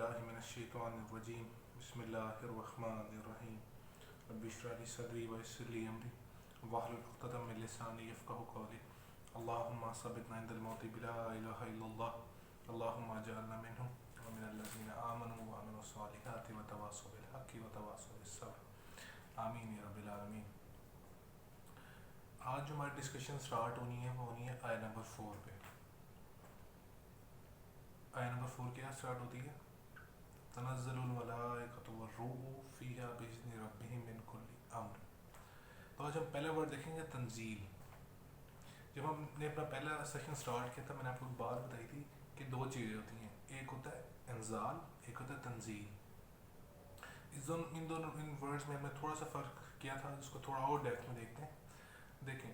باللہ من الشیطان الرجیم بسم اللہ الرحمن الرحیم رب اشرح لی صدری ویسر لی امری واحلل عقدۃ من لسانی یفقہوا قولی اللہم ثبتنا عند الموت بلا الہ الا اللہ اللہم اجعلنا منہم ومن الذین آمنوا وعملوا الصالحات وتواصوا بالحق وتواصوا بالصبر آمین یا رب العالمین۔ آج جو ہماری ڈسکشن سٹارٹ ہونی ہے وہ ہونی ہے آیت نمبر 4 پہ۔ آیت نمبر 4 کیا سٹارٹ ہوتی ہے؟ تنزل الملائکۃ والروح فیہا بإذن ربہم من کل امر۔ تو آج ہم پہلا ورڈ دیکھیں گے تنزیل۔ جب ہم نے اپنا پہلا سیشن سٹارٹ کیا تھا میں نے آپ کو بات بتائی تھی کہ دو چیزیں ہوتی ہیں، ایک ہوتا ہے انزال، ایک ہوتا ہے تنزیل۔ ان ورڈز میں ہم نے تھوڑا سا فرق کیا تھا جس کو تھوڑا اور ڈیپتھ میں دیکھتے ہیں۔ دیکھیں،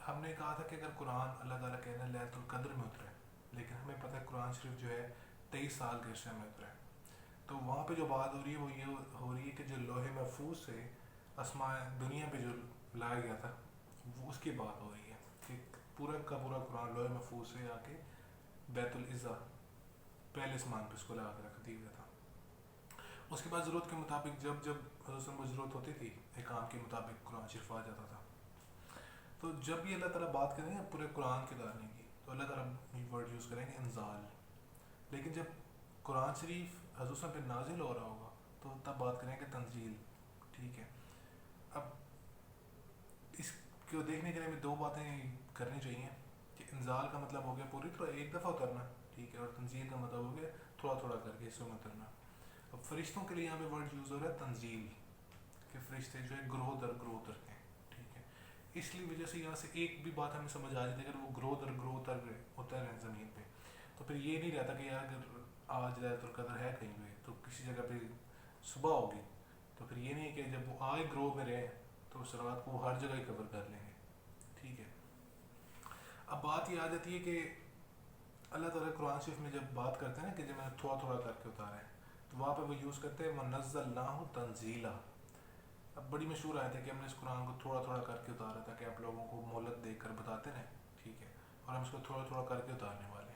ہم نے کہا تھا کہ اگر قرآن اللہ تعالیٰ کہنا لیلۃ القدر میں اترا ہے، لیکن ہمیں پتہ ہے قرآن شریف جو ہے 23 سال کے عرصے میں اترا ہے، تو وہاں پہ جو بات ہو رہی ہے وہ یہ ہو رہی ہے کہ جو لوح محفوظ سے آسمان دنیا پہ جو لایا گیا تھا وہ اس کی بات ہو رہی ہے کہ پورا کا پورا قرآن لوح محفوظ سے آ کے بیت العزا پہلے آسمان پہ اس کو لا کے رکھ دیا گیا تھا۔ اس کے بعد ضرورت کے مطابق جب حضرت کو ضرورت ہوتی تھی ایک کام کے مطابق قرآن شریف آ جاتا تھا۔ تو جب بھی اللہ تعالیٰ بات کریں گے پورے قرآن کے لانے کی تو اللہ تعالیٰ یہ ورڈ یوز کریں گے انزال، لیکن جب قرآن شریف حضرت پہ نازل ہو رہا ہوگا تو تب بات کریں گے تنزیل، ٹھیک ہے۔ اب اس کو دیکھنے کے لیے ہمیں دو باتیں کرنی چاہیے کہ انزال کا مطلب ہو گیا پوری طرح ایک دفعہ اترنا، ٹھیک ہے، اور تنزیل کا مطلب ہو گیا تھوڑا تھوڑا کر کے حصوں میں اترنا۔ اب فرشتوں کے لیے یہاں پہ ورڈ یوز ہو رہا ہے تنزیل، کہ فرشتے جو ہے گروہ در گروہ اترتے ہیں، ٹھیک ہے۔ اس لیے وجہ سے یہاں سے ایک بھی بات ہمیں سمجھ آ جاتی ہے، اگر وہ گروہ در گروہ اتر رہے ہیں زمین پہ تو پھر یہ نہیں رہتا کہ یار اگر آج لیلۃ القدر ہے کہیں پہ تو کسی جگہ پہ صبح ہوگی تو پھر یہ نہیں کہ جب وہ آئے گروہ میں رہے تو اس رات کو وہ ہر جگہ ہی کور کر لیں گے، ٹھیک ہے۔ اب بات یہ آ جاتی ہے کہ اللہ تعالیٰ قرآن شریف میں جب بات کرتے ہیں نا کہ جب میں تھوڑا تھوڑا کر کے اتارا ہے تو وہاں پہ وہ یوز کرتے ہیں وَنَزَّلْنَاهُ تَنزِيلًا۔ اب بڑی مشہور آیت ہے کہ ہم نے اس قرآن کو تھوڑا تھوڑا کر کے اتارا تھا کہ آپ لوگوں کو مہلت دے کر بتاتے رہیں، ٹھیک ہے، اور ہم اس کو تھوڑا تھوڑا کر کے اتارنے والے ہیں۔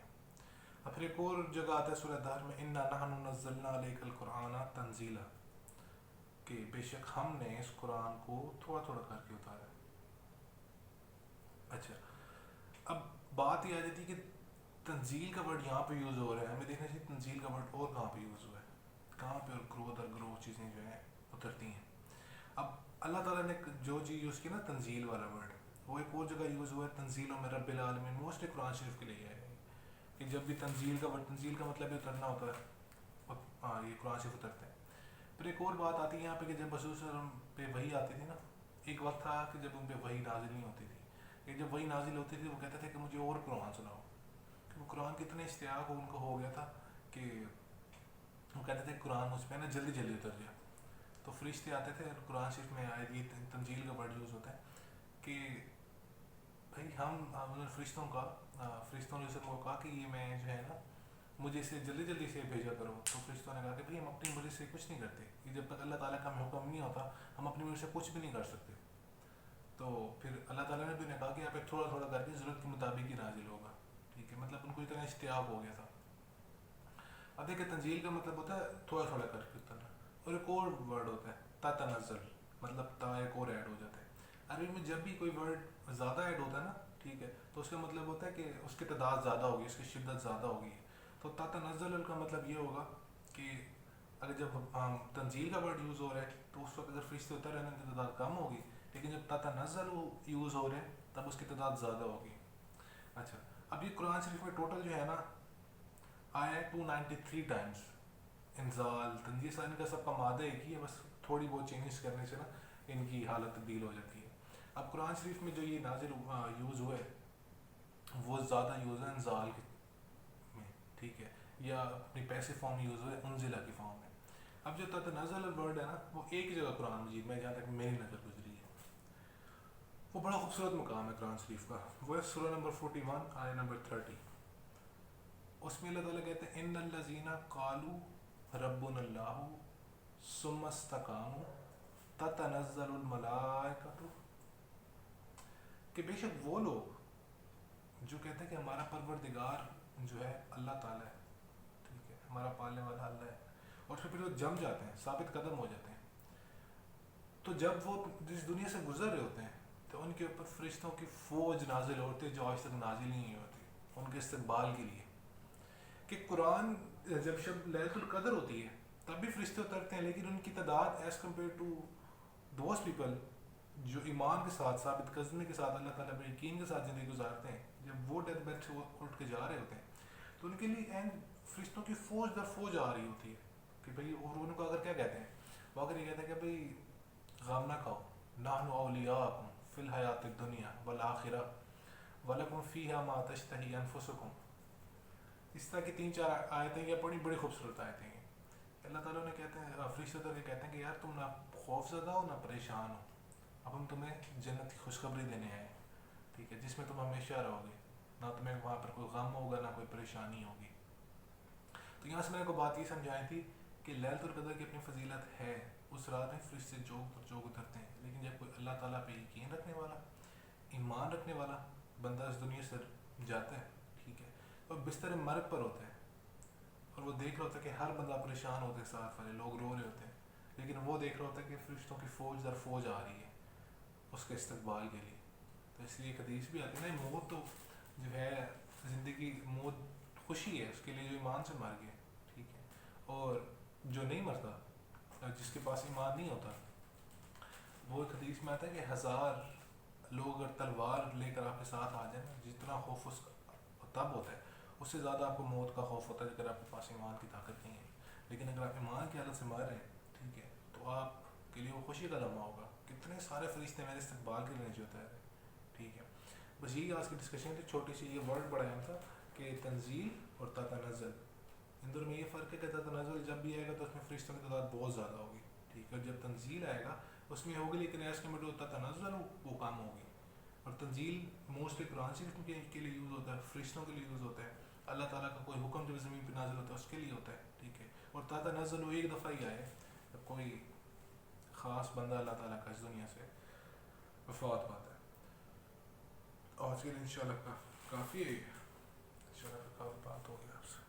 اب پھر ایک اور جگہ آتا ہے سورہ دہر میں اِنَّا نَحْنُ نَزَّلْنَا عَلَيْكَ الْقُرْآنَ تَنزِيلًا، کہ بے شک ہم نے اس قرآن کو تھوڑا تھوڑا کر کے اتارا۔ اچھا، اب بات یہ آ جاتی ہے کہ تنزیل کا ورڈ یہاں پہ یوز ہو رہا ہے، ہمیں دیکھنا چاہیے تنزیل کا ورڈ اور کہاں پہ یوز ہوا ہے، کہاں پہ اور گروہ در گروہ چیزیں جو ہیں اترتی ہیں۔ اب اللہ تعالیٰ نے جو چیز یوز کی نا تنزیل والا ورڈ، وہ ایک اور جگہ یوز ہوا ہے تنزیل من رب العالمین، موسٹلی قرآن شریف کے لیے ہے کہ جب بھی تنزیل کا ورڈ، تنزیل کا مطلب اترنا ہوتا ہے، ہاں یہ قرآن شریف اترتا ہے۔ پھر ایک اور بات آتی ہے یہاں پہ کہ جب رسول صلی اللہ علیہ وسلم پہ وحی آتی تھی نا، ایک وقت تھا کہ جب ان پہ وحی نازل نہیں ہوتی تھی، کہ جب وحی نازل ہوتی تھی وہ کہتے تھے کہ مجھے اور قرآن سناؤ، کہ وہ قرآن کی اتنے اشتیاق ان کو ہو گیا تھا کہ وہ کہتے تھے قرآن مجھ پہ نا جلدی جلدی اتر جائے۔ تو فرشتے آتے تھے اور قرآن شریف میں آئے یہ تنزیل کا ورڈ یوز ہوتا ہے کہ بھائی ہم فرشتوں نے کو کہا کہ یہ میں جو ہے نا مجھے اسے جلدی جلدی سے بھیجا کرو، تو فرشتوں نے کہا کہ بھائی ہم اپنی مرضی سے کچھ نہیں کرتے، کہ جب تک اللہ تعالیٰ کا ہمیں حکم نہیں ہوتا ہم اپنی مرضی سے کچھ بھی نہیں کر سکتے۔ تو پھر اللہ تعالیٰ نے بھی نے کہا کہ یہاں پہ تھوڑا تھوڑا کر کے ضرورت کے مطابق ہی نازل ہوگا، ٹھیک ہے، مطلب ان کو اتنا اشتیاق ہو گیا تھا۔ اب دیکھیں تنزیل کا مطلب ہوتا ہے تھوڑا تھوڑا کر کے اترنا، اور ایک اور ورڈ ہوتا ہے تتنزل، مطلب تا ایک اور ایڈ ہو جاتا ہے۔ عربی میں جب بھی کوئی ورڈ زیادہ ایڈ ہوتا ہے نا، ٹھیک ہے، تو اس کا مطلب ہوتا ہے کہ اس کی تعداد زیادہ ہوگی، اس کی شدت زیادہ ہوگی۔ تو تتنزل کا مطلب یہ ہوگا کہ اگر جب تنزیل کا ورڈ یوز ہو رہا ہے تو اس وقت اگر فرشتے اتر رہے ہیں تو تعداد کم ہوگی، لیکن جب تتنزل یوز ہو رہے ہیں تب اس کی تعداد زیادہ ہوگی۔ اچھا، اب یہ قرآن شریف میں ٹوٹل جو ہے نا آیا ہے 293 ٹائمز انزال تنزیل، ان کا سب کا مادہ ایک ہی ہے، بس تھوڑی بہت چینجز کرنے سے نا ان کی حالت تبدیل ہو جاتی ہے۔ اب قرآن شریف میں جو یہ نازل یوز ہوا ہے وہ زیادہ یوز ہے انزال میں، ٹھیک ہے، یا اپنی پیسے فارم یوز ہوئے انزلہ کی فارم میں۔ اب جو تتنزل ورڈ ہے نا وہ ایک ہی جگہ قرآن مجید میں جہاں تک میری نظر گزری ہے، وہ بڑا خوبصورت مقام ہے قرآن شریف کا، وہ ہے سورہ نمبر 41 آیت نمبر 30۔ اس میں اللہ تعالیٰ کہتے ہیں ان الذین قالوا ربنا اللہ ثم استقاموا تتنزل الملائکۃ، کہ بے شک وہ لوگ جو کہتے ہیں کہ ہمارا پروردگار جو ہے اللہ تعالیٰ ہے، ٹھیک ہے، ہمارا پالنے والا اور پھر وہ جم جاتے ہیں، ثابت قدم ہو جاتے ہیں. تو جب وہ جس دنیا سے گزر رہے ہوتے ہیں تو ان کے اوپر فرشتوں کی فوج نازل ہوتی ہے جو آج تک نازل نہیں ہوتی ان کے استقبال کے لیے. کہ قرآن جب شب لیلۃ القدر ہوتی ہے تب بھی فرشتے اترتے ہیں، لیکن ان کی تعداد is compare to those people جو ایمان کے ساتھ ثابت قدمی کے ساتھ اللہ تعالیٰ پر یقین کے ساتھ زندگی گزارتے ہیں، جب وہ ڈیتھ بیڈ سے اٹھ کے جا رہے ہوتے ہیں تو ان کے لیے فرشتوں کی فوج در فوج آ رہی ہوتی ہے کہ بھئی. اور ان کو اگر کیا کہتے ہیں، وہ اگر یہ کہتے ہیں کہ بھئی غم نہ کھاؤ، نحن اولیاءکم فی الحیات الدنیا والآخرہ وَلَكُمْ فِيهَا مَا تَشْتَهِي أَنفُسُكُمْ. اس طرح کی 3-4 آیتیں یہ بڑی خوبصورت آیتیں ہیں. اللہ تعالیٰ نے کہتے ہیں، فرشتے تو کہتے ہیں کہ یار تم نہ خوف زدہ ہو نہ پریشان ہو، اب ہم تمہیں جنت کی خوشخبری دینے آئے ہیں، ٹھیک ہے، جس میں تم ہمیشہ رہو گے، نہ تمہیں وہاں پر کوئی غم ہوگا نہ کوئی پریشانی ہوگی. تو یہاں سے میں نے کو بات یہ سمجھائی تھی کہ لیلۃ القدر کی اپنی فضیلت ہے. اس رات میں فرشتے جوگ اترتے ہیں، لیکن جب کوئی اللہ تعالیٰ پہ یقین رکھنے والا، ایمان رکھنے والا بندہ اس دنیا سے جاتا ہے، ٹھیک ہے، اور بستر مرگ پر ہوتا ہے اور وہ دیکھ رہا ہوتا ہے کہ ہر بندہ پریشان ہوتا ہے، ساتھ والے لوگ رو رہے ہوتے ہیں، لیکن وہ دیکھ رہا ہوتا ہے کہ فرشتوں کی فوج در فوج آ رہی ہے اس کے استقبال کے لیے. تو اس لیے ایک حدیث بھی آتی ہے نا، موت تو جو ہے زندگی، موت خوشی ہے اس کے لیے جو ایمان سے مر گیا، ٹھیک ہے، اور جو نہیں مرتا جس کے پاس ایمان نہیں ہوتا، وہ ایک حدیث میں آتا ہے کہ 1000 لوگ اگر تلوار لے کر آپ کے ساتھ آ جائیں، جتنا خوف اس کا تب ہوتا ہے، اس سے زیادہ آپ کو موت کا خوف ہوتا ہے اگر آپ کے پاس ایمان کی طاقت نہیں ہے. لیکن اگر آپ ایمان کی حالت سے مر رہے ہیں، ٹھیک ہے، تو آپ کے لیے وہ خوشی کا لمحہ ہوگا. کتنے سارے فرشتے میرے استقبال کے لیے جو ہوتا ہے، ٹھیک ہے. بس یہی آج کی ڈسکشن تھی چھوٹی سی. یہ ورڈ بڑا اہم تھا کہ تنزیل اور تتنزل، ان دونوں میں یہ فرق ہے کہ تتنزل جب بھی آئے گا تو اس میں فرشتوں کی تعداد بہت زیادہ ہوگی، ٹھیک ہے. جب تنزیل آئے گا اس میں ہوگی لیکن ایس کمپیئر ٹو تتنزل وہ کم ہوگی. اور تنزیل موسٹلی قرآن شریف کے لیے یوز ہوتا ہے، فرشتوں کے لیے یوز ہوتا ہے، اللہ تعالیٰ کا کوئی حکم جب زمین پہ نازل ہوتا ہے اس کے لیے ہوتا ہے، ٹھیک ہے. اور تتنزل وہ ایک دفعہ ہی آئے جب کوئی خاص بندہ اللہ تعالیٰ کا اس دنیا سے وفات پاتا ہے. آج کے لیے انشاءاللہ کافی ہے، انشاءاللہ کافی بات ہوگی آپ سے.